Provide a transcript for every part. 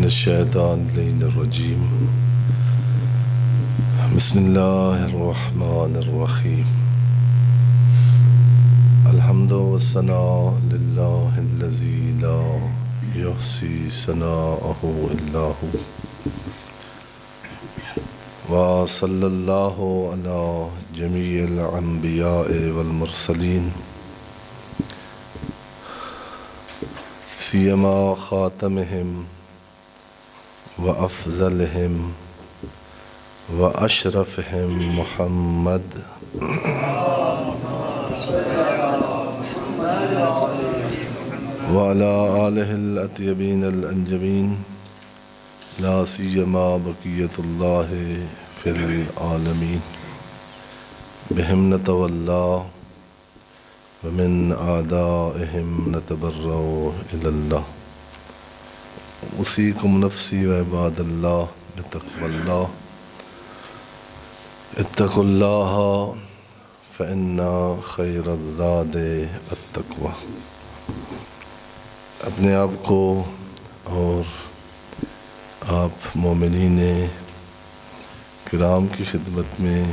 الشیطان الرجیم بسم اللہ الرحمن الرحیم الحمد والثناء للہ الذی لا یحصی ثناءہ الا ہو وصلی اللہ علی جمیع الانبیاء والمرسلین سیما خاتمہم وافضلہم واشرفہم محمد وعلی آلہ الاطیبین الانجبین لا سیما بقیت اللہ فی العالمین بہم نتولا ومن اعدائہم نتبرأ الی اللہ اوصیکم نفسی و عباد اللہ بتقوی اللہ اتقوا اللہ فإن خیر الزاد التقوی۔ اپنے آپ کو اور آپ مومنین کرام کی خدمت میں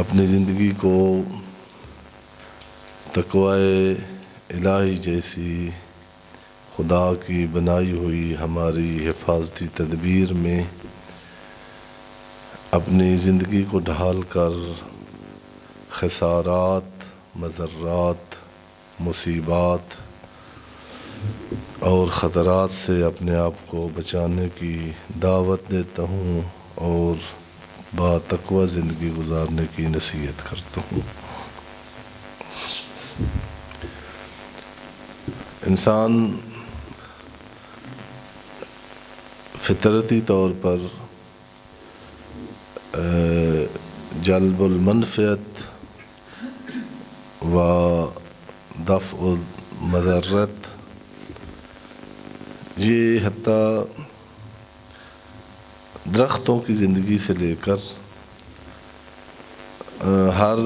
اپنی زندگی کو تقوی الہی جیسی خدا کی بنائی ہوئی ہماری حفاظتی تدبیر میں اپنی زندگی کو ڈھال کر خسارات، مضرات، مصیبات اور خطرات سے اپنے آپ کو بچانے کی دعوت دیتا ہوں اور با تقوی زندگی گزارنے کی نصیحت کرتا ہوں۔ انسان فطرتی طور پر جلب المنفعت و دفع المضرت، یہ حتیٰ درختوں کی زندگی سے لے کر ہر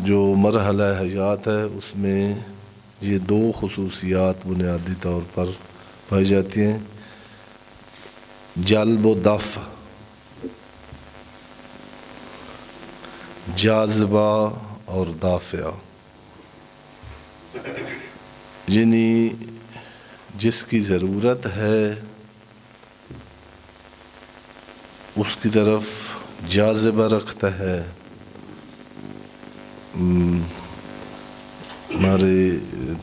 جو مرحلہ حیات ہے اس میں یہ دو خصوصیات بنیادی طور پر پائی جاتی ہیں، جلب و دفع، جاذبہ اور دافع، یعنی جس کی ضرورت ہے اس کی طرف جاذبہ رکھتا ہے۔ ہمارے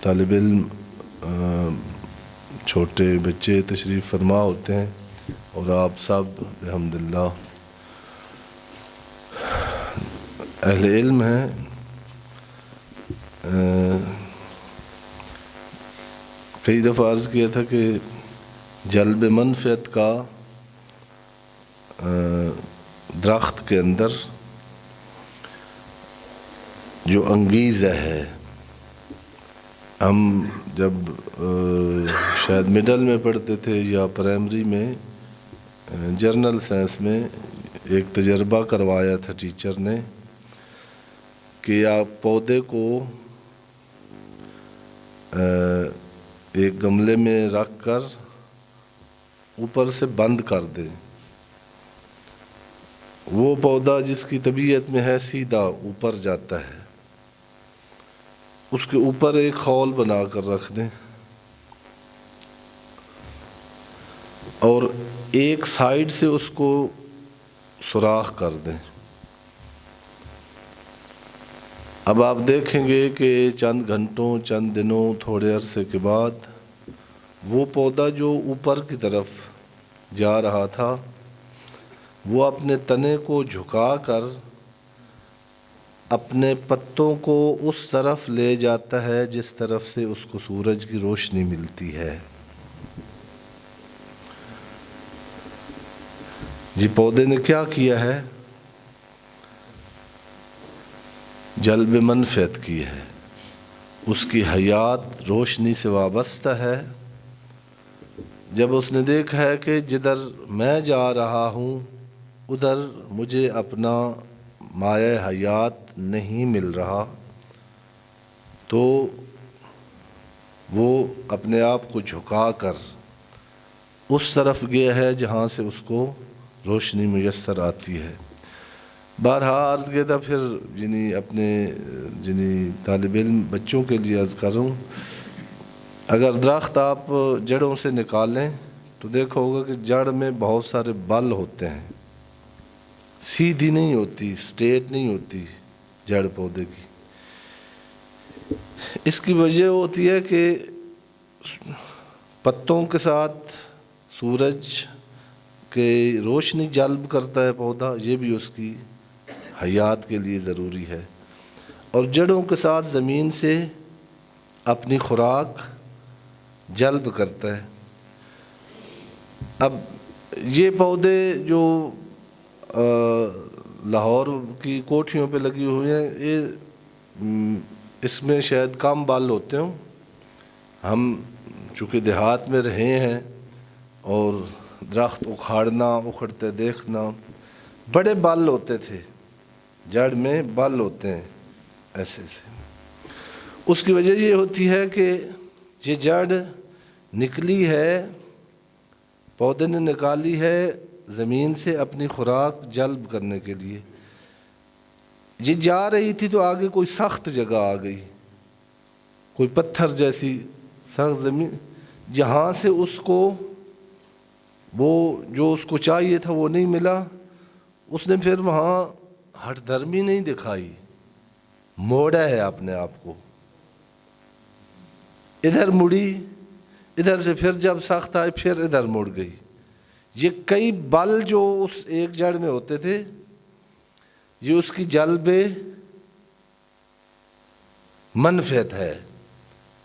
طالب علم چھوٹے بچے تشریف فرما ہوتے ہیں اور آپ سب الحمدللہ اہل علم ہیں، کئی دفعہ عرض کیا تھا کہ جلب منفعت کا درخت کے اندر جو انگیزہ ہے، ہم جب شاید مڈل میں پڑھتے تھے یا پرائمری میں، جرنل سائنس میں ایک تجربہ کروایا تھا ٹیچر نے کہ آپ پودے کو ایک گملے میں رکھ کر اوپر سے بند کر دیں، وہ پودا جس کی طبیعت میں ہے سیدھا اوپر جاتا ہے، اس کے اوپر ایک خول بنا کر رکھ دیں اور ایک سائیڈ سے اس کو سوراخ کر دیں۔ اب آپ دیکھیں گے کہ چند گھنٹوں، چند دنوں، تھوڑے عرصے کے بعد وہ پودا جو اوپر کی طرف جا رہا تھا وہ اپنے تنے کو جھکا کر اپنے پتوں کو اس طرف لے جاتا ہے جس طرف سے اس کو سورج کی روشنی ملتی ہے۔ جی پودے نے کیا کیا ہے؟ جلب منفعت کی ہے، اس کی حیات روشنی سے وابستہ ہے۔ جب اس نے دیکھا ہے کہ جدھر میں جا رہا ہوں ادھر مجھے اپنا مائع حیات نہیں مل رہا، تو وہ اپنے آپ کو جھکا کر اس طرف گیا ہے جہاں سے اس کو روشنی میسر آتی ہے۔ بارہا عرض کیا تھا، پھر اپنے طالب علم بچوں کے لیے عرض کر رہا ہوں، اگر درخت آپ جڑوں سے نکالیں تو دیکھا ہوگا کہ جڑ میں بہت سارے بل ہوتے ہیں، سیدھی نہیں ہوتی، اسٹریٹ نہیں ہوتی جڑ پودے کی۔ اس کی وجہ ہوتی ہے کہ پتوں کے ساتھ سورج کے روشنی جلب کرتا ہے پودا، یہ بھی اس کی حیات کے لیے ضروری ہے، اور جڑوں کے ساتھ زمین سے اپنی خوراک جلب کرتا ہے۔ اب یہ پودے جو لاہور کی کوٹھیوں پہ لگی ہوئی ہیں، اس میں شاید کم بال ہوتے ہوں، ہم چونکہ دیہات میں رہے ہیں اور درخت اکھاڑنا اکھڑتے دیکھنا، بڑے بال ہوتے تھے، جڑ میں بال ہوتے ہیں ایسے سے۔ اس کی وجہ یہ ہوتی ہے کہ یہ جڑ نکلی ہے، پودے نے نکالی ہے زمین سے اپنی خوراک جلب کرنے کے لیے، یہ جا رہی تھی تو آگے کوئی سخت جگہ آ گئی، کوئی پتھر جیسی سخت زمین، جہاں سے اس کو وہ جو اس کو چاہیے تھا وہ نہیں ملا۔ اس نے پھر وہاں ہٹ دھرمی نہیں دکھائی، موڑا ہے اپنے آپ کو، ادھر مڑی، ادھر سے پھر جب سخت آئے پھر ادھر مڑ گئی۔ یہ کئی بل جو اس ایک جڑ میں ہوتے تھے، یہ اس کی جلب منفعت ہے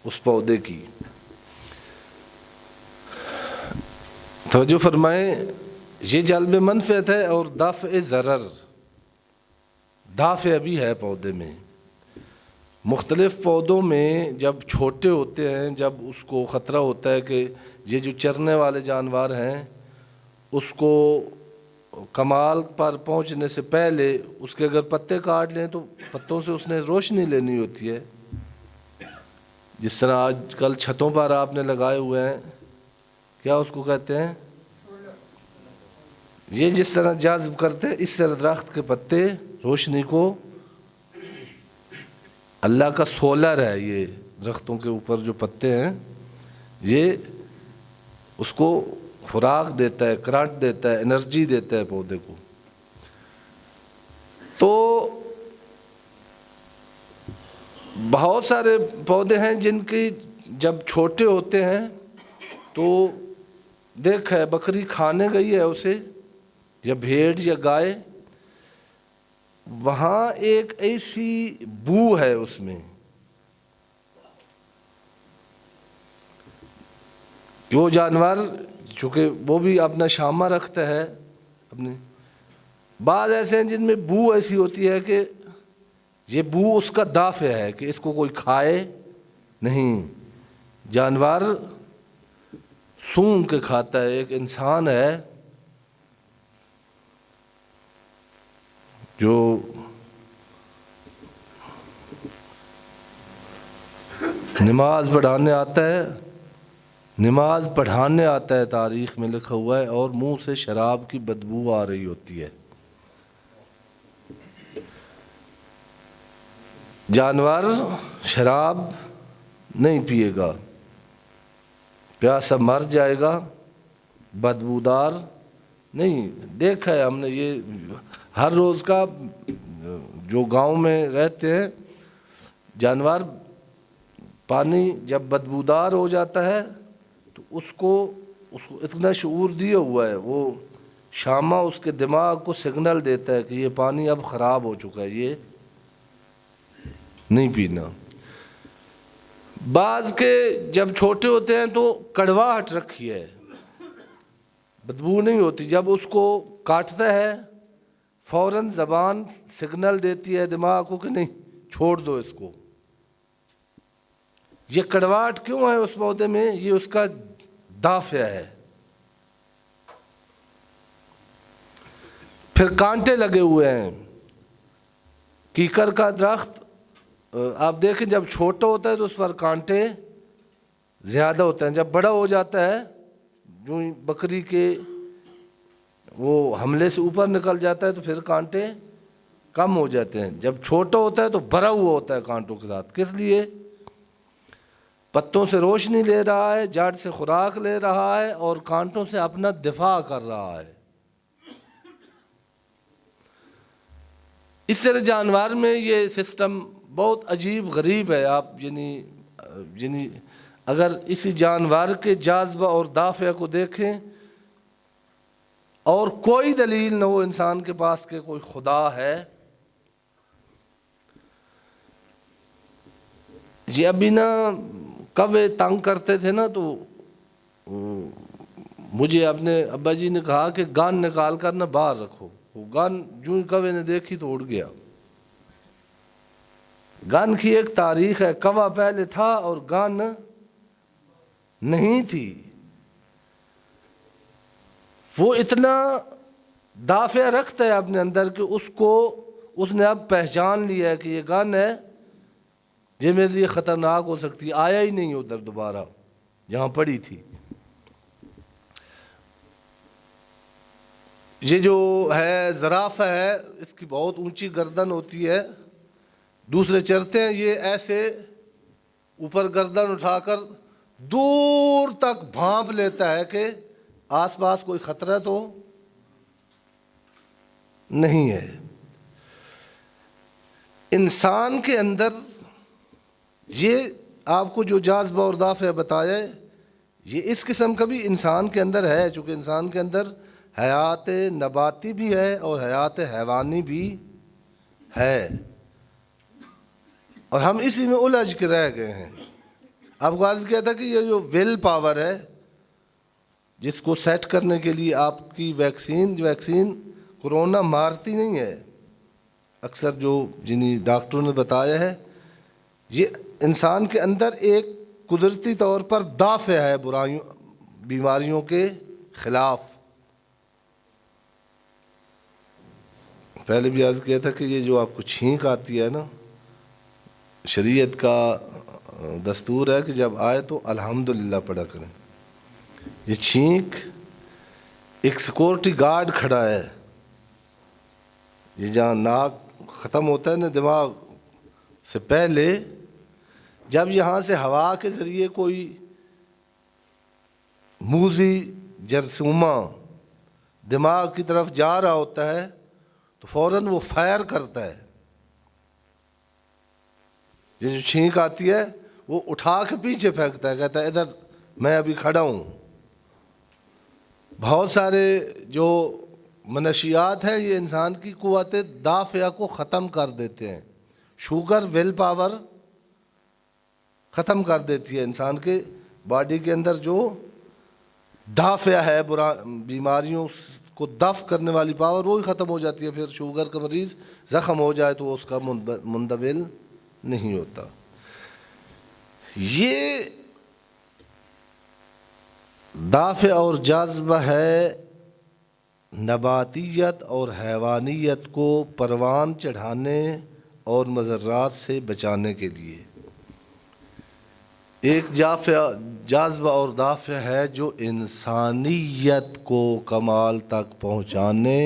اس پودے کی۔ توجہ فرمائیں، یہ جلب منفعت ہے اور دفع ضرر، دافع بھی ہے پودے میں۔ مختلف پودوں میں جب چھوٹے ہوتے ہیں، جب اس کو خطرہ ہوتا ہے کہ یہ جو چرنے والے جانور ہیں، اس کو کمال پر پہنچنے سے پہلے اس کے اگر پتے کاٹ لیں تو پتوں سے اس نے روشنی لینی ہوتی ہے، جس طرح آج کل چھتوں پر آپ نے لگائے ہوئے ہیں، کیا اس کو کہتے ہیں، یہ جس طرح جذب کرتے ہیں، اس طرح درخت کے پتے روشنی کو، اللہ کا سولر ہے یہ، درختوں کے اوپر جو پتے ہیں یہ اس کو خوراک دیتا ہے، کرنٹ دیتا ہے، انرجی دیتا ہے پودے کو۔ تو بہت سارے پودے ہیں جن کی جب چھوٹے ہوتے ہیں تو دیکھ ہے بکری کھانے گئی ہے اسے، یا بھیڑ یا گائے، وہاں ایک ایسی بو ہے اس میں کہ وہ جانور، چونکہ وہ بھی اپنا شامہ رکھتا ہے اپنے، بعض ایسے ہیں جن میں بو ایسی ہوتی ہے کہ یہ بو اس کا دافع ہے کہ اس کو کوئی کھائے نہیں، جانور سونگھ کے کھاتا ہے۔ ایک انسان ہے جو نماز پڑھانے آتا ہے، نماز پڑھانے آتا ہے، تاریخ میں لکھا ہوا ہے، اور منہ سے شراب کی بدبو آ رہی ہوتی ہے۔ جانور شراب نہیں پیے گا، پیاسا مر جائے گا، بدبودار نہیں۔ دیکھا ہے ہم نے، یہ ہر روز کا، جو گاؤں میں رہتے ہیں جانور، پانی جب بدبودار ہو جاتا ہے تو اس کو اتنا شعور دیا ہوا ہے، وہ شامہ اس کے دماغ کو سگنل دیتا ہے کہ یہ پانی اب خراب ہو چکا ہے، یہ نہیں پینا۔ بعض کے جب چھوٹے ہوتے ہیں تو کڑواہٹ رکھی ہے، بدبو نہیں ہوتی، جب اس کو کاٹتا ہے فوراً زبان سگنل دیتی ہے دماغ کو کہ نہیں چھوڑ دو اس کو۔ یہ کڑواہٹ کیوں ہے اس پودے میں؟ یہ اس کا دافع ہے۔ پھر کانٹے لگے ہوئے ہیں، کیکر کا درخت آپ دیکھیں جب چھوٹا ہوتا ہے تو اس پر کانٹے زیادہ ہوتے ہیں، جب بڑا ہو جاتا ہے جو ہی بکری کے وہ حملے سے اوپر نکل جاتا ہے تو پھر کانٹے کم ہو جاتے ہیں. جب چھوٹا ہوتا ہے تو بھرا ہوا ہوتا ہے کانٹوں کے ساتھ. کس لیے؟ پتوں سے روشنی لے رہا ہے, جڑ سے خوراک لے رہا ہے, اور کانٹوں سے اپنا دفاع کر رہا ہے. اس طرح جانور میں یہ سسٹم بہت عجیب غریب ہے. آپ یعنی اگر اسی جانور کے جاذبہ اور دافع کو دیکھیں اور کوئی دلیل نہ ہو انسان کے پاس کہ کوئی خدا ہے. یہ ابھی نا کوے تنگ کرتے تھے نا, تو مجھے اپنے ابا جی نے کہا کہ گن نکال کر نہ باہر رکھو. وہ گن جو ہی کوے نے دیکھی تو اڑ گیا. گن کی ایک تاریخ ہے, کوا پہلے تھا اور گن نہیں تھی. وہ اتنا دافع رکھتا ہے اپنے اندر کہ اس نے اب پہچان لیا ہے کہ یہ گن ہے, یہ میرے لیے خطرناک ہو سکتی ہے. آیا ہی نہیں ادھر دوبارہ جہاں پڑی تھی. یہ جو ہے زرافہ ہے, اس کی بہت اونچی گردن ہوتی ہے. دوسرے چرتے ہیں, یہ ایسے اوپر گردن اٹھا کر دور تک بھانپ لیتا ہے کہ آس پاس کوئی خطرہ تو نہیں ہے. انسان کے اندر یہ آپ کو جو جاذبہ اور دافع بتایا ہے, یہ اس قسم کا بھی انسان کے اندر ہے. چونکہ انسان کے اندر حیات نباتی بھی ہے اور حیات حیوانی بھی ہے, اور ہم اسی میں الجھ کے رہ گئے ہیں. آپ کو عرض کیا تھا کہ یہ جو ول پاور ہے, جس کو سیٹ کرنے کے لیے آپ کی ویکسین کورونا مارتی نہیں ہے. اکثر جو جنہیں ڈاکٹروں نے بتایا ہے, یہ انسان کے اندر ایک قدرتی طور پر دافع ہے بیماریوں کے خلاف. پہلے بھی عرض کیا تھا کہ یہ جو آپ کو چھینک آتی ہے نا, شریعت کا دستور ہے کہ جب آئے تو الحمدللہ پڑھا کریں. یہ چھینک, ایک سیکورٹی گارڈ کھڑا ہے, یہ جہاں ناک ختم ہوتا ہے نا دماغ سے پہلے, جب یہاں سے ہوا کے ذریعے کوئی موذی جرثومہ دماغ کی طرف جا رہا ہوتا ہے تو فوراً وہ فائر کرتا ہے. یہ جو چھینک آتی ہے وہ اٹھا کے پیچھے پھینکتا ہے, کہتا ہے ادھر میں ابھی کھڑا ہوں. بہت سارے جو منشیات ہیں یہ انسان کی قوت دافع کو ختم کر دیتے ہیں. شوگر ول پاور ختم کر دیتی ہے. انسان کے باڈی کے اندر جو دافع ہے بیماریوں کو دفع کرنے والی پاور, وہی ختم ہو جاتی ہے. پھر شوگر کا مریض زخم ہو جائے تو اس کا مندمل نہیں ہوتا. یہ دافع اور جاذبہ ہے نباتیت اور حیوانیت کو پروان چڑھانے اور مضرات سے بچانے کے لیے. ایک جاذبہ اور دافع ہے جو انسانیت کو کمال تک پہنچانے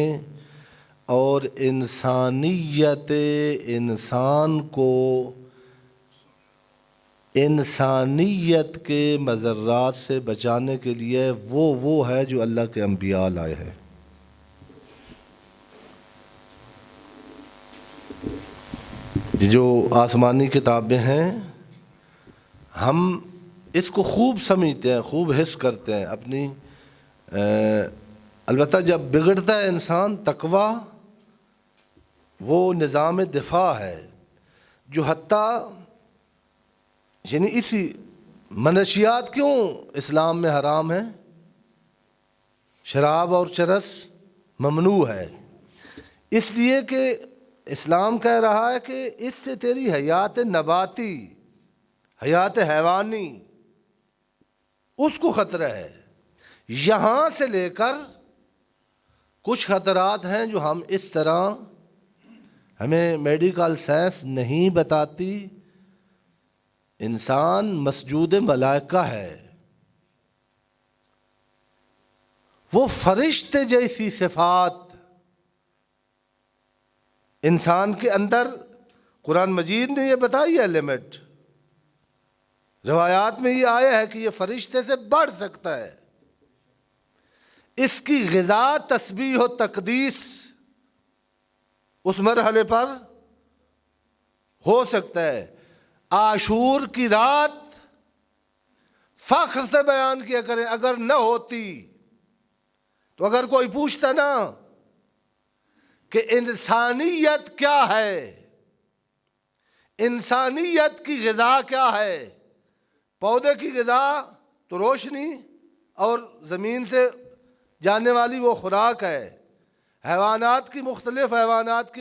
اور انسانیت انسان کو انسانیت کے مضرات سے بچانے کے لیے وہ ہے جو اللہ کے انبیاء لائے ہیں. جو آسمانی کتابیں ہیں ہم اس کو خوب سمجھتے ہیں, خوب حس کرتے ہیں اپنی. البتہ جب بگڑتا ہے انسان, تقویٰ وہ نظام دفاع ہے جو حتیٰ یعنی اسی منشیات کیوں اسلام میں حرام ہے, شراب اور چرس ممنوع ہے, اس لیے کہ اسلام کہہ رہا ہے کہ اس سے تیری حیات نباتی, حیات حیوانی, اس کو خطرہ ہے. یہاں سے لے کر کچھ خطرات ہیں جو ہم اس طرح ہمیں میڈیکل سائنس نہیں بتاتی. انسان مسجود ملائکہ ہے. وہ فرشتے جیسی صفات انسان کے اندر قرآن مجید نے یہ بتائی ہے لمٹ. روایات میں یہ آیا ہے کہ یہ فرشتے سے بڑھ سکتا ہے. اس کی غذا تسبیح و تقدیس اس مرحلے پر ہو سکتا ہے. عاشور کی رات فخر سے بیان کیا کریں اگر نہ ہوتی تو اگر کوئی پوچھتا نا کہ انسانیت کیا ہے، انسانیت کی غذا کیا ہے، پودے کی غذا تو روشنی اور زمین سے جانے والی وہ خوراک ہے، حیوانات کی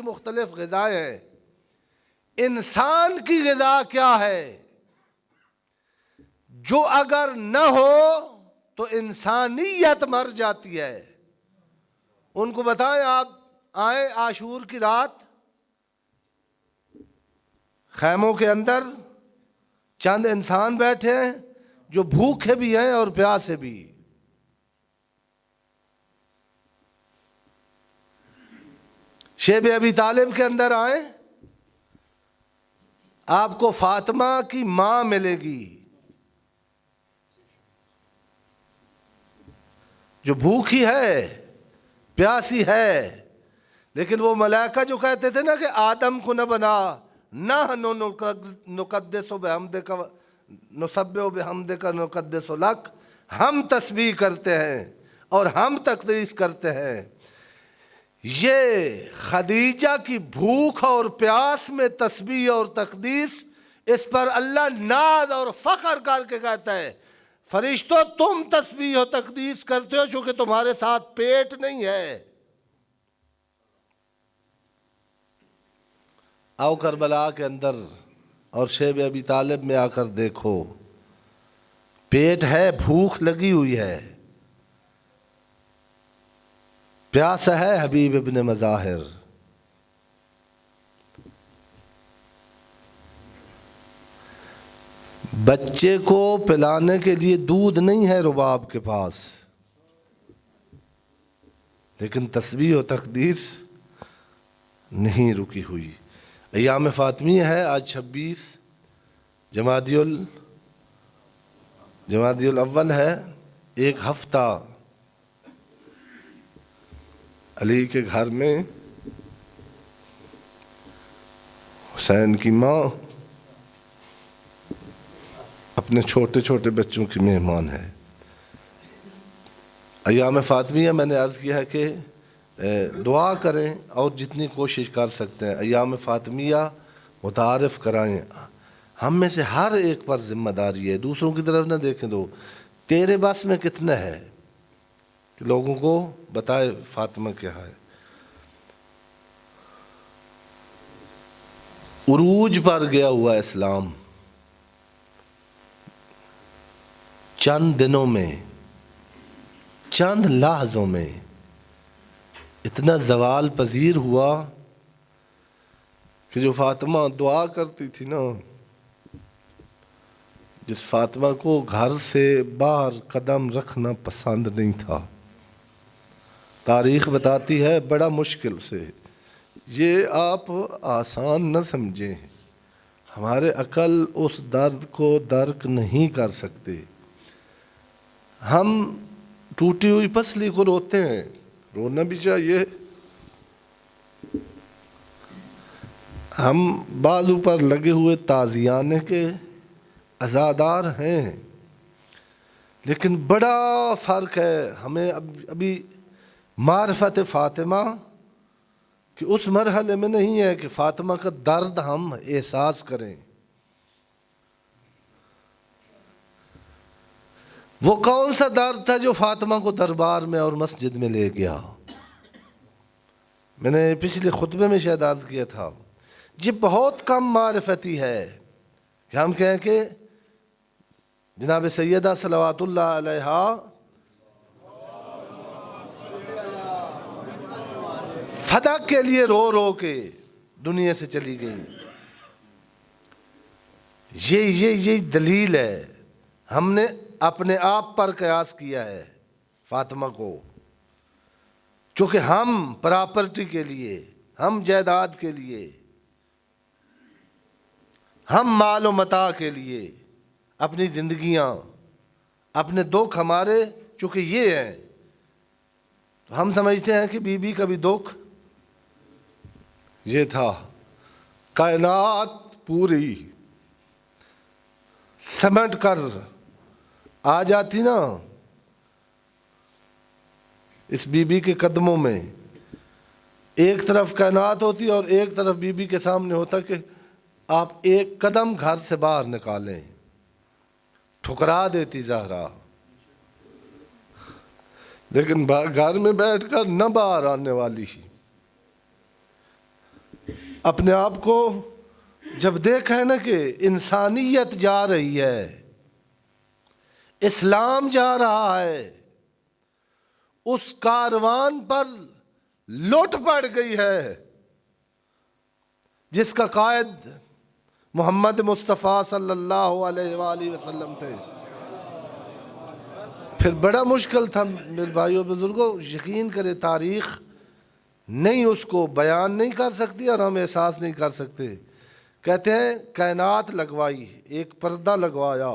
مختلف غذائیں ہیں. انسان کی غذا کیا ہے جو اگر نہ ہو تو انسانیت مر جاتی ہے. ان کو بتائیں آپ آئیں عاشور کی رات، خیموں کے اندر چند انسان بیٹھے ہیں جو بھوکے بھی ہیں اور پیاسے بھی. شیب ابی طالب کے اندر آئیں، آپ کو فاطمہ کی ماں ملے گی جو بھوکی ہے، پیاسی ہے. لیکن وہ ملائکہ جو کہتے تھے نا کہ آدم کو نہ بنا، نحن نقدس بحمدک نسبح بحمدک نقدس لک، ہم تسبیح کرتے ہیں اور ہم تقدیس کرتے ہیں. یہ خدیجہ کی بھوک اور پیاس میں تسبیح اور تقدیس، اس پر اللہ ناز اور فخر کر کے کہتا ہے فرشتوں تم تسبیح و تقدیس کرتے ہو چونکہ تمہارے ساتھ پیٹ نہیں ہے. آؤ کربلا کے اندر اور شیب ابی طالب میں آ کر دیکھو، پیٹ ہے، بھوک لگی ہوئی ہے، پیاس ہے حبیب ابن مظاہر. بچے کو پلانے کے لیے دودھ نہیں ہے رباب کے پاس، لیکن تسبیح و تقدیس نہیں رکی ہوئی. ایام فاطمیہ ہے، آج 26 جمادی الاول ہے. ایک ہفتہ علی کے گھر میں حسین کی ماں اپنے چھوٹے چھوٹے بچوں کی مہمان ہے. ایام فاطمیہ میں نے عرض کیا ہے کہ دعا کریں اور جتنی کوشش کر سکتے ہیں ایام فاطمیہ متعارف کرائیں. ہم میں سے ہر ایک پر ذمہ داری ہے، دوسروں کی طرف نہ دیکھیں. دو تیرے بس میں کتنا ہے کہ لوگوں کو بتائے فاطمہ کیا ہے. عروج پر گیا ہوا اسلام چند دنوں میں، چند لحظوں میں اتنا زوال پذیر ہوا کہ جو فاطمہ دعا کرتی تھی نا، جس فاطمہ کو گھر سے باہر قدم رکھنا پسند نہیں تھا، تاریخ بتاتی ہے بڑا مشکل سے. یہ آپ آسان نہ سمجھیں، ہمارے عقل اس درد کو درک نہیں کر سکتے. ہم ٹوٹی ہوئی پسلی کو روتے ہیں، رونا بھی چاہیے. ہم بازو پر لگے ہوئے تازیانے کے عزادار ہیں، لیکن بڑا فرق ہے. ہمیں ابھی معرفت فاطمہ کہ اس مرحلے میں نہیں ہے کہ فاطمہ کا درد ہم احساس کریں. وہ کون سا درد تھا جو فاطمہ کو دربار میں اور مسجد میں لے گیا؟ میں نے پچھلے خطبے میں شاید عرض کیا تھا، یہ بہت کم معرفتی ہے کہ ہم کہیں کہ جناب سیدہ صلوات اللہ علیہا فدق کے لیے رو رو کے دنیا سے چلی گئی. یہ دلیل ہے. ہم نے اپنے آپ پر قیاس کیا ہے فاطمہ کو. چونکہ ہم پراپرٹی کے لیے، ہم جائیداد کے لیے، ہم مال و متاع کے لیے اپنی زندگیاں، اپنے دکھ ہمارے چونکہ یہ ہیں، تو ہم سمجھتے ہیں کہ بی بی کا بھی دکھ یہ تھا۔ کائنات پوری سمٹ کر آ جاتی نا اس بی بی کے قدموں میں، ایک طرف کائنات ہوتی اور ایک طرف بی بی کے سامنے ہوتا کہ آپ ایک قدم گھر سے باہر نکالیں، ٹھکرا دیتی زہرا، لیکن گھر میں بیٹھ کر نہ باہر آنے والی، اپنے آپ کو جب دیکھا ہے نا کہ انسانیت جا رہی ہے، اسلام جا رہا ہے، اس کاروان پر لوٹ پڑ گئی ہے جس کا قائد محمد مصطفیٰ صلی اللہ علیہ وآلہ وسلم تھے، پھر بڑا مشکل تھا میرے بھائیوں بزرگوں، یقین کرے تاریخ نہیں اس کو بیان نہیں کر سکتی اور ہم احساس نہیں کر سکتے۔ کہتے ہیں کائنات لگوائی، ایک پردہ لگوایا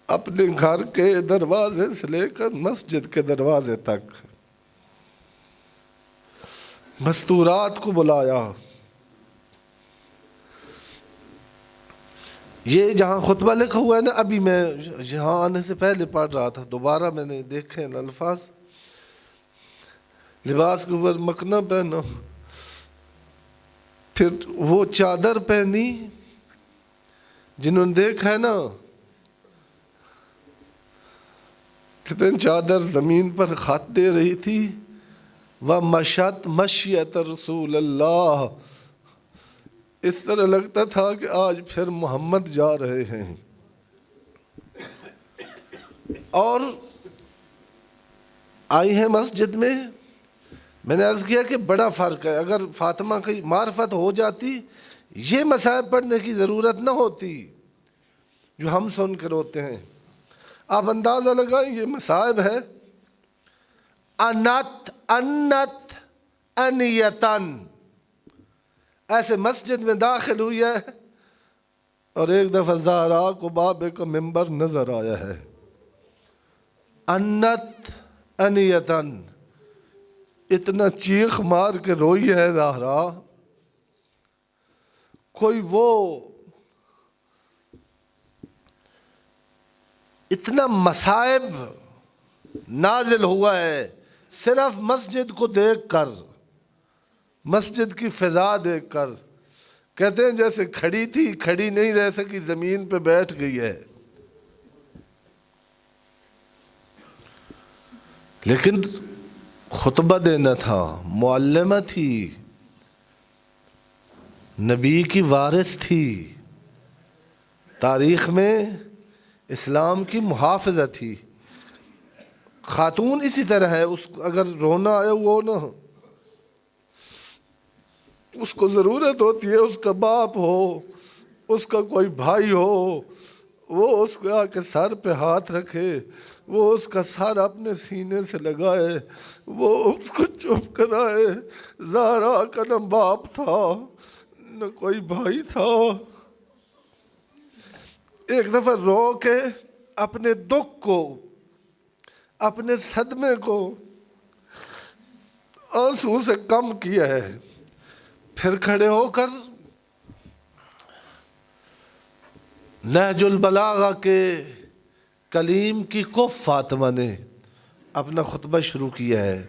اپنے گھر کے دروازے سے لے کر مسجد کے دروازے تک، مستورات کو بلایا۔ یہ جہاں خطبہ لکھا ہوا ہے نا، ابھی میں یہاں آنے سے پہلے پڑھ رہا تھا، دوبارہ میں نے دیکھے الفاظ، لباس کے اوپر مکنا پہنو، پھر وہ چادر پہنی، جنہوں نے دیکھا ہے نا، کہتے ہیں چادر زمین پر خط دے رہی تھی، وَمَشَتْ مَشْيَةَ رسول اللہ، اس طرح لگتا تھا کہ آج پھر محمد جا رہے ہیں۔ اور آئی ہیں مسجد میں نے عرض کیا کہ بڑا فرق ہے، اگر فاطمہ کی معرفت ہو جاتی یہ مصائب پڑھنے کی ضرورت نہ ہوتی جو ہم سن کر روتے ہیں۔ آپ اندازہ لگائیں یہ مصائب ہے، انت انیتن، ایسے مسجد میں داخل ہوئی ہے اور ایک دفعہ زہرا کو بابے کا ممبر نظر آیا ہے، انت انیتن، اتنا چیخ مار کے روئی ہے زہرا، کوئی وہ اتنا مصائب نازل ہوا ہے صرف مسجد کو دیکھ کر، مسجد کی فضا دیکھ کر، کہتے ہیں جیسے کھڑی تھی کھڑی نہیں رہ سکی، زمین پہ بیٹھ گئی ہے۔ لیکن خطبہ دینا تھا، معلمہ تھی، نبی کی وارث تھی، تاریخ میں اسلام کی محافظہ تھی۔ خاتون اسی طرح ہے، اس اگر رونا آیا وہ نہ، اس کو ضرورت ہوتی ہے اس کا باپ ہو، اس کا کوئی بھائی ہو، وہ اس کو آ کے سر پہ ہاتھ رکھے، وہ اس کا سر اپنے سینے سے لگائے، وہ اس کو چپ کرائے۔ زہرا کا نہ باپ تھا نہ کوئی بھائی تھا، ایک دفعہ رو کے اپنے دکھ کو، اپنے صدمے کو آنسو سے کم کیا ہے، پھر کھڑے ہو کر نہج البلاغہ کے کلیم کی کف فاطمہ نے اپنا خطبہ شروع کیا ہے۔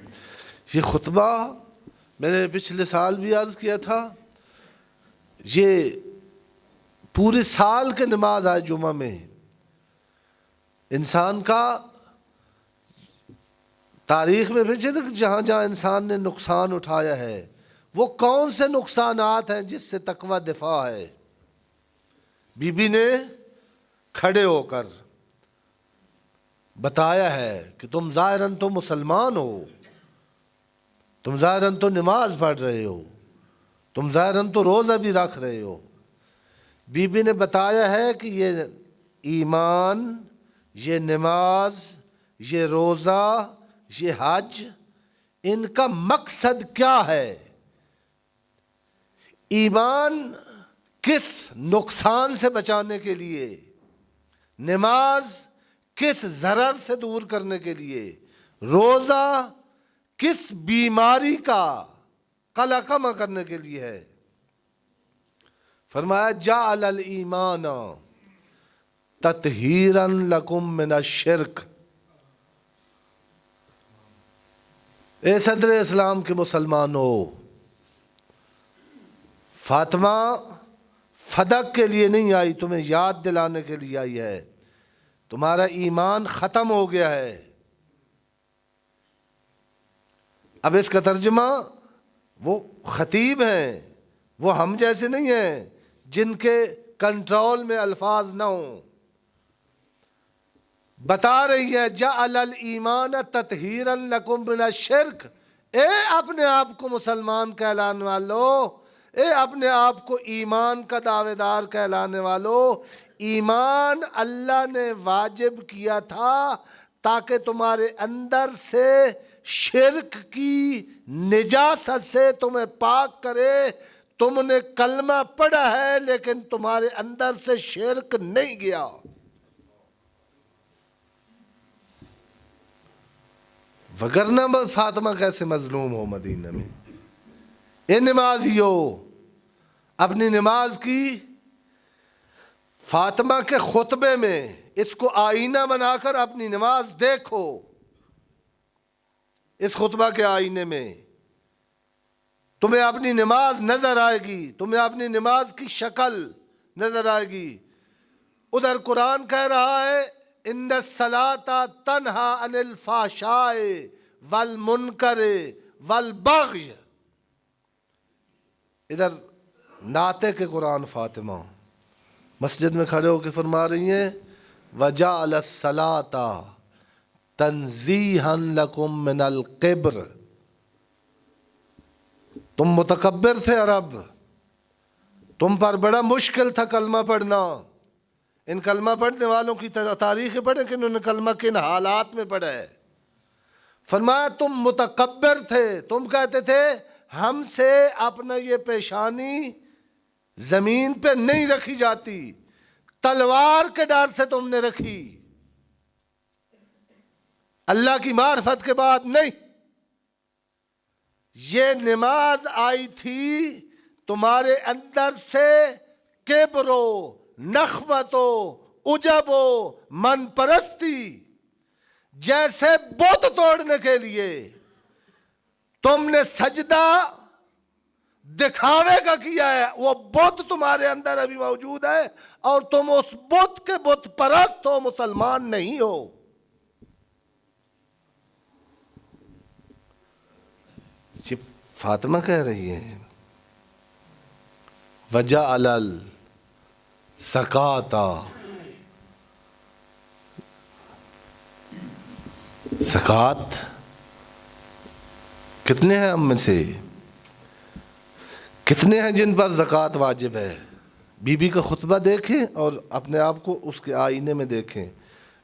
یہ خطبہ میں نے پچھلے سال بھی عرض کیا تھا، یہ پورے سال کے نماز آئے جمعہ میں انسان کا تاریخ میں بھیجے تھے کہ جہاں جہاں انسان نے نقصان اٹھایا ہے وہ کون سے نقصانات ہیں جس سے تقوی دفاع ہے۔ بی بی نے کھڑے ہو کر بتایا ہے کہ تم ظاہراً تو مسلمان ہو، تم ظاہراً تو نماز پڑھ رہے ہو، تم ظاہراً تو روزہ بھی رکھ رہے ہو۔ بی بی نے بتایا ہے کہ یہ ایمان، یہ نماز، یہ روزہ، یہ حج، ان کا مقصد کیا ہے؟ ایمان کس نقصان سے بچانے کے لیے، نماز کس ضرر سے دور کرنے کے لیے، روزہ کس بیماری کا قلقمہ کرنے کے لیے ہے؟ فرمایا جعل الایمان تطہیرا لکم من الشرک۔ اے صدر اسلام کے مسلمانوں، فاطمہ فدق کے لیے نہیں آئی، تمہیں یاد دلانے کے لیے آئی ہے، تمہارا ایمان ختم ہو گیا ہے۔ اب اس کا ترجمہ، وہ خطیب ہیں، وہ ہم جیسے نہیں ہیں جن کے کنٹرول میں الفاظ نہ ہوں، بتا رہی ہے جعل الایمان تطہیرا لکم من الشرک۔ اے اپنے آپ کو مسلمان کہلانے والو، اے اپنے آپ کو ایمان کا دعوے دار کہلانے والو، ایمان اللہ نے واجب کیا تھا تاکہ تمہارے اندر سے شرک کی نجاست سے تمہیں پاک کرے۔ تم نے کلمہ پڑھا ہے لیکن تمہارے اندر سے شرک نہیں گیا۔ وگرنہ فاطمہ کیسے مظلوم ہو مدینہ میں؟ اے نمازیو، اپنی نماز کی فاطمہ کے خطبے میں اس کو آئینہ بنا کر اپنی نماز دیکھو، اس خطبہ کے آئینے میں تمہیں اپنی نماز نظر آئے گی، تمہیں اپنی نماز کی شکل نظر آئے گی۔ ادھر قرآن کہہ رہا ہے ان الصلاۃ تنہی عن الفحشاء والمنکر والبغی، ادھر نعت کے قرآن فاطمہ مسجد میں کھڑے ہو کے فرما رہی ہیں وجعل الصلاۃ تنزیہا لکم من القبر۔ تم متکبر تھے عرب، تم پر بڑا مشکل تھا کلمہ پڑھنا۔ ان کلمہ پڑھنے والوں کی تاریخ پڑھیں کہ انہوں نے کلمہ کن حالات میں پڑھا ہے۔ فرمایا تم متکبر تھے، تم کہتے تھے ہم سے اپنا یہ پیشانی زمین پہ نہیں رکھی جاتی، تلوار کے ڈر سے تم نے رکھی، اللہ کی معرفت کے بعد نہیں۔ یہ نماز آئی تھی تمہارے اندر سے کبر و نخوت و عجب و من پرستی جیسے بت توڑنے کے لیے تم نے سجدہ دکھاوے کا کیا ہے، وہ بت تمہارے اندر ابھی موجود ہے اور تم اس بت کے بت پرست ہو، مسلمان نہیں ہو۔ یہ فاطمہ کہہ رہی ہے وجعل الزکاۃ، زکوٰۃ کتنے ہیں ہم میں سے، کتنے ہیں جن پر زکوٰۃ واجب ہے؟ بی بی کا خطبہ دیکھیں اور اپنے آپ کو اس کے آئینے میں دیکھیں۔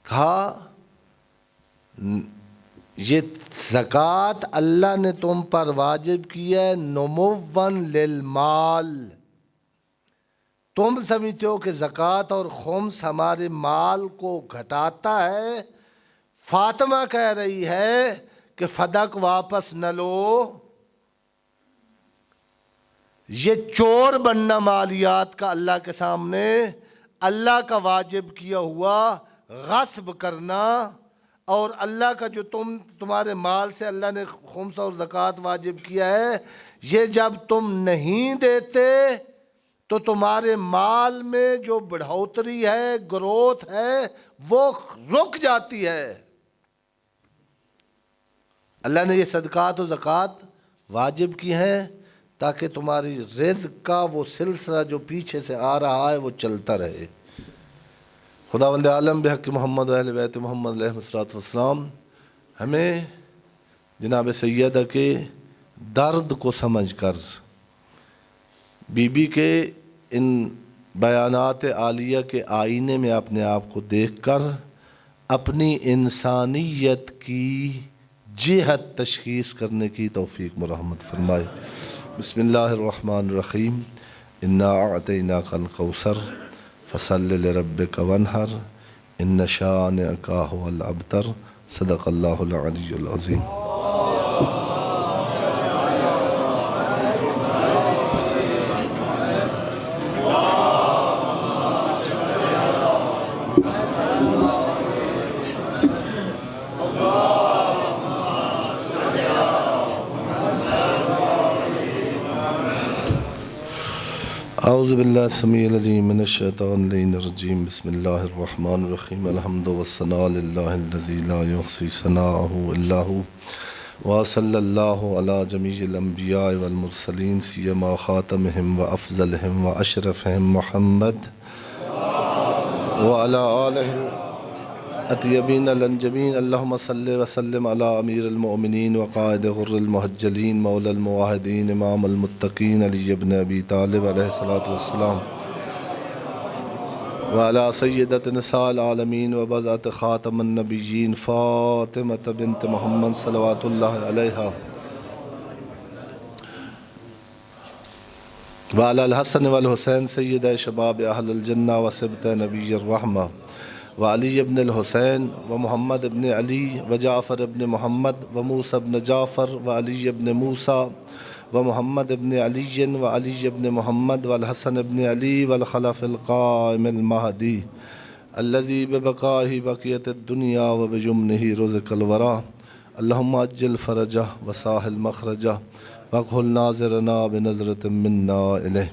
کہا یہ زکوٰۃ اللہ نے تم پر واجب کی ہے نموّن للمال۔ تم سمجھتے ہو کہ زکوٰۃ اور خمس ہمارے مال کو گھٹاتا ہے، فاطمہ کہہ رہی ہے کہ فدق واپس نہ لو، یہ چور بننا مالیات کا اللہ کے سامنے، اللہ کا واجب کیا ہوا غصب کرنا، اور اللہ کا جو تمہارے مال سے اللہ نے خمس اور زکوٰۃ واجب کیا ہے، یہ جب تم نہیں دیتے تو تمہارے مال میں جو بڑھوتری ہے، گروتھ ہے، وہ رک جاتی ہے۔ اللہ نے یہ صدقات و زکوٰۃ واجب کی ہیں تاکہ تمہاری رزق کا وہ سلسلہ جو پیچھے سے آ رہا ہے وہ چلتا رہے۔ خداوند عالم بحق محمد و اہل بیت محمد علیہ الصلوۃ والسلام ہمیں جناب سیدہ کے درد کو سمجھ کر، بی بی کے ان بیانات عالیہ کے آئینے میں اپنے آپ کو دیکھ کر اپنی انسانیت کی جہت تشخیص کرنے کی توفیق مرحمت فرمائے۔ بسم اللہ الرحمن الرحیم۔ انا اعطیناک الکوثر فصل لربک وانحر ان شانئک هو الابتر۔ صدق اللہ العلی العظیم۔ اعوذ باللہ السمیع العلیم من الشیطان الرجیم۔ بسم اللہ الرحمن الرحیم۔ الحمد والثناء للہ الذی لا یحصی ثناءہ الا ہو، وصلی اللہ علی جمیع الانبیاء والمرسلین سیما خاتمہم وافضلہم واشرفہم محمد وعلی آلہ اطیبین الانجمین۔ اللہم صلی وسلم علی امیر المؤمنین وقائد غر المحجلین مولا الموحدین امام المتقین علی ابن ابی طالب علیہ السلام وعلی سیدۃ نساء العالمین وبضعۃ خاتم النبیین فاطمۃ بنت محمد صلوات اللہ علیہا وعلی الحسن والحسین سید شباب اہل الجنہ وصبط نبی الرحمہ وعلی ابن الحسین ومحمد ابن علی وجعفر ابن محمد وموسیٰ ابن جعفر وعلی ابن موسیٰ ومحمد ابن علی وعلی ابن محمد والحسن ابن علی والخلف القائم المہدی الذی ببقائہ بقیت الدنیا وبجمنہ رزق الورا۔ اللہم اجل فرجہ وساہل مخرجہ واکحل ناظرنا بنظرۃ منا الیہ۔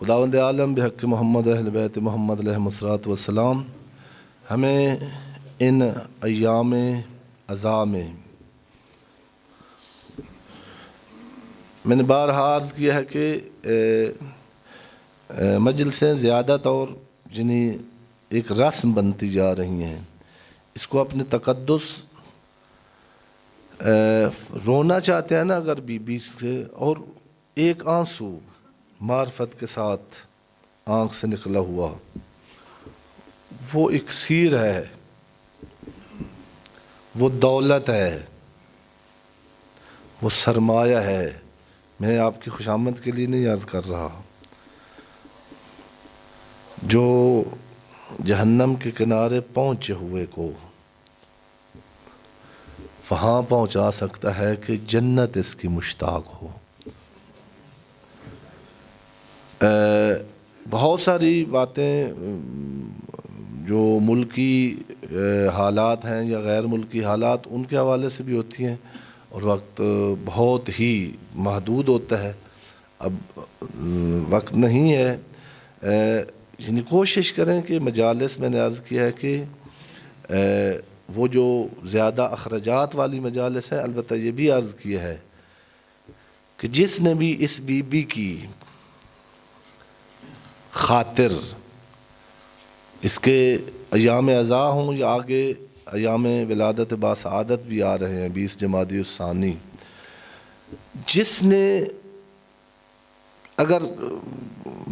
خداوند عالم بحق محمد اہل بیت محمد علیہ الصلوۃ والسلام ہمیں ان ایام عزا میں نے بارہا عرض کیا ہے کہ مجلسیں زیادہ طور ایک رسم بنتی جا رہی ہیں، اس کو اپنے تقدس رونا چاہتے ہیں نا اگر بی بی سے، اور ایک آنسو معرفت کے ساتھ آنکھ سے نکلا ہوا وہ اکسیر ہے، وہ دولت ہے، وہ سرمایہ ہے۔ میں آپ کی خوشامد کے لیے نہیں عرض کر رہا، جو جہنم کے کنارے پہنچے ہوئے کو وہاں پہنچا سکتا ہے کہ جنت اس کی مشتاق ہو۔ بہت ساری باتیں جو ملکی حالات ہیں یا غیر ملکی حالات ان کے حوالے سے بھی ہوتی ہیں، اور وقت بہت ہی محدود ہوتا ہے، اب وقت نہیں ہے۔ کوشش کریں کہ مجالس میں نے عرض کیا ہے کہ وہ جو زیادہ اخراجات والی مجالس ہیں، البتہ یہ بھی عرض کیا ہے کہ جس نے بھی اس بی بی کی خاطر اس کے ایام عزا ہوں یا آگے ایام ولادت باسعادت بھی آ رہے ہیں 20 جمادی الثانی، جس نے اگر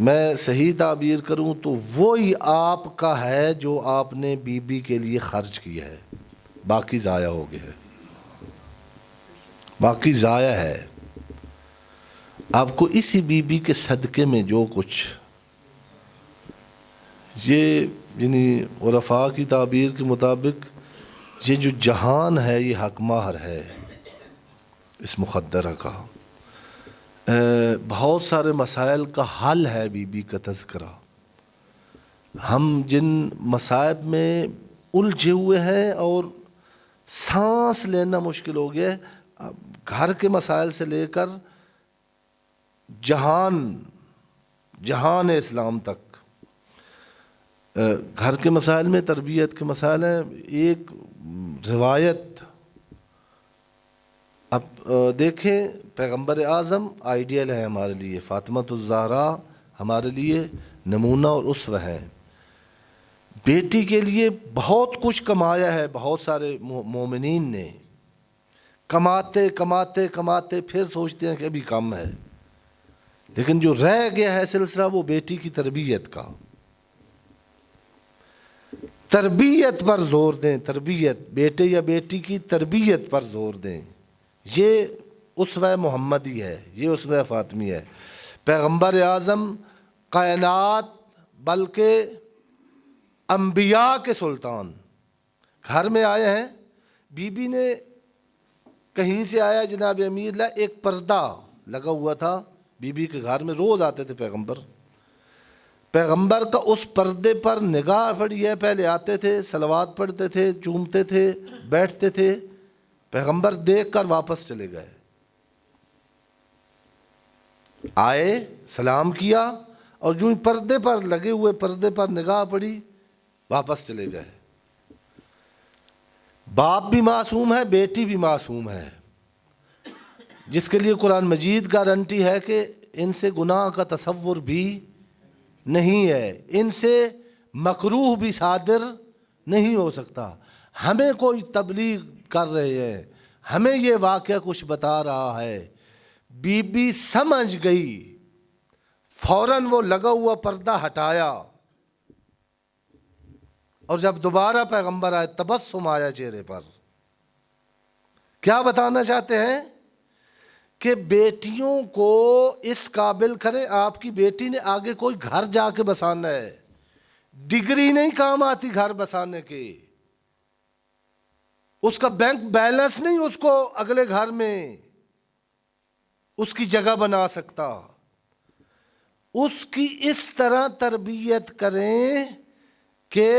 میں صحیح تعبیر کروں تو وہی آپ کا ہے جو آپ نے بی بی کے لیے خرچ کیا ہے، باقی ضائع ہو گیا ہے، باقی ضائع ہے۔ آپ کو اسی بی بی کے صدقے میں جو کچھ یہ عرفاء کی تعبیر کے مطابق یہ جو جہان ہے یہ حق مہر ہے اس مقدرہ کا۔ بہت سارے مسائل کا حل ہے بی بی کا تذکرہ۔ ہم جن مصائب میں الجھے ہوئے ہیں اور سانس لینا مشکل ہو گیا ہے، گھر کے مسائل سے لے کر جہان اسلام تک، گھر کے مسائل میں تربیت کے مسائل ہیں۔ ایک روایت اب دیکھیں، پیغمبر اعظم آئیڈیل ہے ہمارے لیے، فاطمۃ الزہرا ہمارے لیے نمونہ اور اسوہ ہیں۔ بیٹی کے لیے بہت کچھ کمایا ہے بہت سارے مومنین نے، کماتے کماتے کماتے پھر سوچتے ہیں کہ ابھی کم ہے، لیکن جو رہ گیا ہے سلسلہ وہ بیٹی کی تربیت کا۔ تربیت پر زور دیں، تربیت، بیٹے یا بیٹی کی تربیت پر زور دیں. یہ اسوہ محمدی ہے، یہ اسوہ فاطمی ہے. پیغمبر اعظم کائنات بلکہ انبیاء کے سلطان گھر میں آئے ہیں. بی بی نے کہیں سے آیا جناب امیر اللہ، ایک پردہ لگا ہوا تھا بی بی کے گھر میں، روز آتے تھے پیغمبر. پیغمبر کا اس پردے پر نگاہ پڑی ہے. پہلے آتے تھے، صلوات پڑھتے تھے، چومتے تھے، بیٹھتے تھے. پیغمبر دیکھ کر واپس چلے گئے. آئے، سلام کیا، اور جو پردے پر لگے ہوئے پردے پر نگاہ پڑی، واپس چلے گئے. باپ بھی معصوم ہے، بیٹی بھی معصوم ہے، جس کے لیے قرآن مجید گارنٹی ہے کہ ان سے گناہ کا تصور بھی نہیں ہے، ان سے مکروہ بھی صادر نہیں ہو سکتا. ہمیں کوئی تبلیغ کر رہے ہیں، ہمیں یہ واقعہ کچھ بتا رہا ہے. بی بی سمجھ گئی، فوراً وہ لگا ہوا پردہ ہٹایا، اور جب دوبارہ پیغمبر آئے تبسم آیا چہرے پر. کیا بتانا چاہتے ہیں؟ کہ بیٹیوں کو اس قابل کریں. آپ کی بیٹی نے آگے کوئی گھر جا کے بسانا ہے، ڈگری نہیں کام آتی گھر بسانے کی. اس کا بینک بیلنس نہیں اس کو اگلے گھر میں اس کی جگہ بنا سکتا. اس کی اس طرح تربیت کریں کہ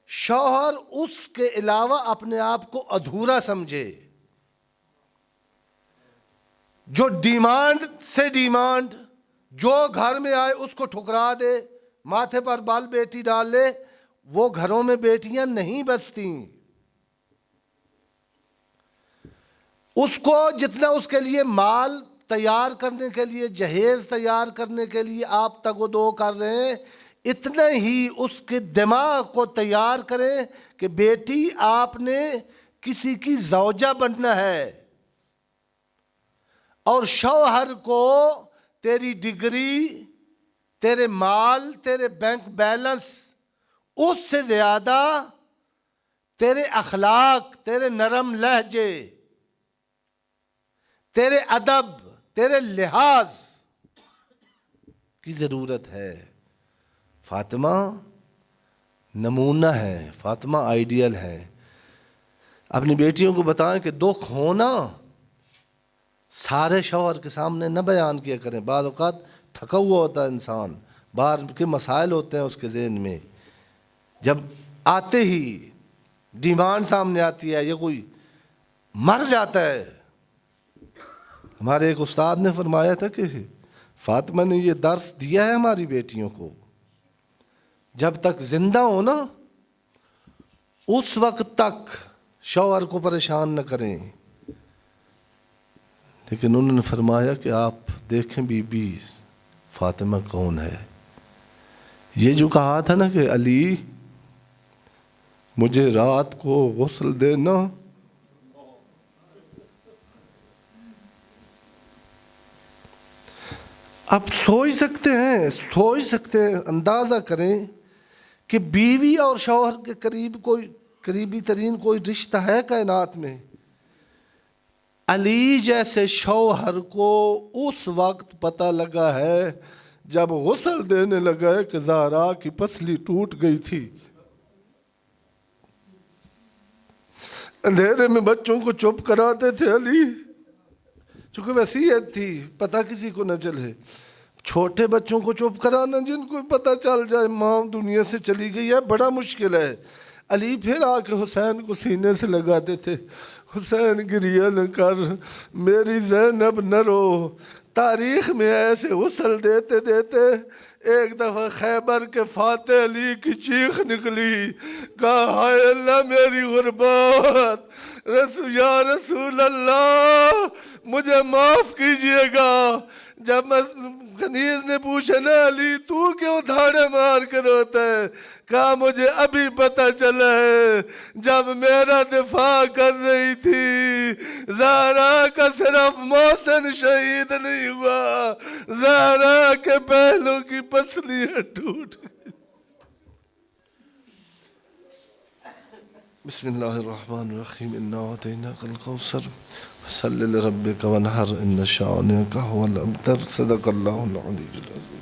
شوہر اس کے علاوہ اپنے آپ کو ادھورا سمجھے. جو ڈیمانڈ سے ڈیمانڈ، جو گھر میں آئے اس کو ٹھکرا دے، ماتھے پر بال بیٹی ڈال لے، وہ گھروں میں بیٹیاں نہیں بستی. اس کو جتنا اس کے لیے مال تیار کرنے کے لیے، جہیز تیار کرنے کے لیے آپ تگ و دو کر رہے ہیں، اتنا ہی اس کے دماغ کو تیار کریں کہ بیٹی آپ نے کسی کی زوجہ بننا ہے. اور شوہر کو تیری ڈگری، تیرے مال، تیرے بینک بیلنس، اس سے زیادہ تیرے اخلاق، تیرے نرم لہجے، تیرے ادب، تیرے لحاظ کی ضرورت ہے. فاطمہ نمونہ ہے، فاطمہ آئیڈیل ہے. اپنی بیٹیوں کو بتائیں کہ دکھ ہونا سارے شوہر کے سامنے نہ بیان کیا کریں. بعض اوقات تھکا ہوا ہوتا ہے انسان، باہر کے مسائل ہوتے ہیں اس کے ذہن میں، جب آتے ہی ڈیمانڈ سامنے آتی ہے یا کوئی مر جاتا ہے. ہمارے ایک استاد نے فرمایا تھا کہ فاطمہ نے یہ درس دیا ہے ہماری بیٹیوں کو، جب تک زندہ ہو نا اس وقت تک شوہر کو پریشان نہ کریں. لیکن انہوں نے فرمایا کہ آپ دیکھیں بی بی فاطمہ کون ہے. یہ جو کہا تھا نا کہ علی مجھے رات کو غسل دینا، آپ سوچ سکتے ہیں، اندازہ کریں کہ بیوی اور شوہر کے قریبی ترین کوئی رشتہ ہے کائنات میں. علی جیسے شوہر کو اس وقت پتہ لگا ہے جب غسل دینے لگا ہے کہ زہرا کی پسلی ٹوٹ گئی تھی. اندھیرے میں بچوں کو چپ کراتے تھے علی، چونکہ وصیت تھی، پتہ کسی کو نہ چلے. چھوٹے بچوں کو چپ کرانا، جن کو پتہ چل جائے ماں دنیا سے چلی گئی ہے، بڑا مشکل ہے. علی پھر آ کے حسین کو سینے سے لگاتے تھے، حسین گریہ نہ کر، میری زینب نہ رو. تاریخ میں ایسے غسل دیتے دیتے ایک دفعہ خیبر کے فاتح علی کی چیخ نکلی، کہا ہائے اللہ میری غربت، یا رسول اللہ مجھے معاف کیجئے گا. جب کنیز نے پوچھا نا علی تو کیوں دھاڑے مار کر روتا ہے، کہا مجھے ابھی پتہ چلا ہے جب میرا دفاع کر رہی تھی زہرا کا صرف محسن شہید نہیں ہوا، زہرا کے پہلو کی پسلیاں ٹوٹ گئی. بسم اللہ الرحمن الرحیم انا اعطیناک الکوثر فصل لربک وانحر ان شانئک هو الابتر صدق اللہ العلی العظیم.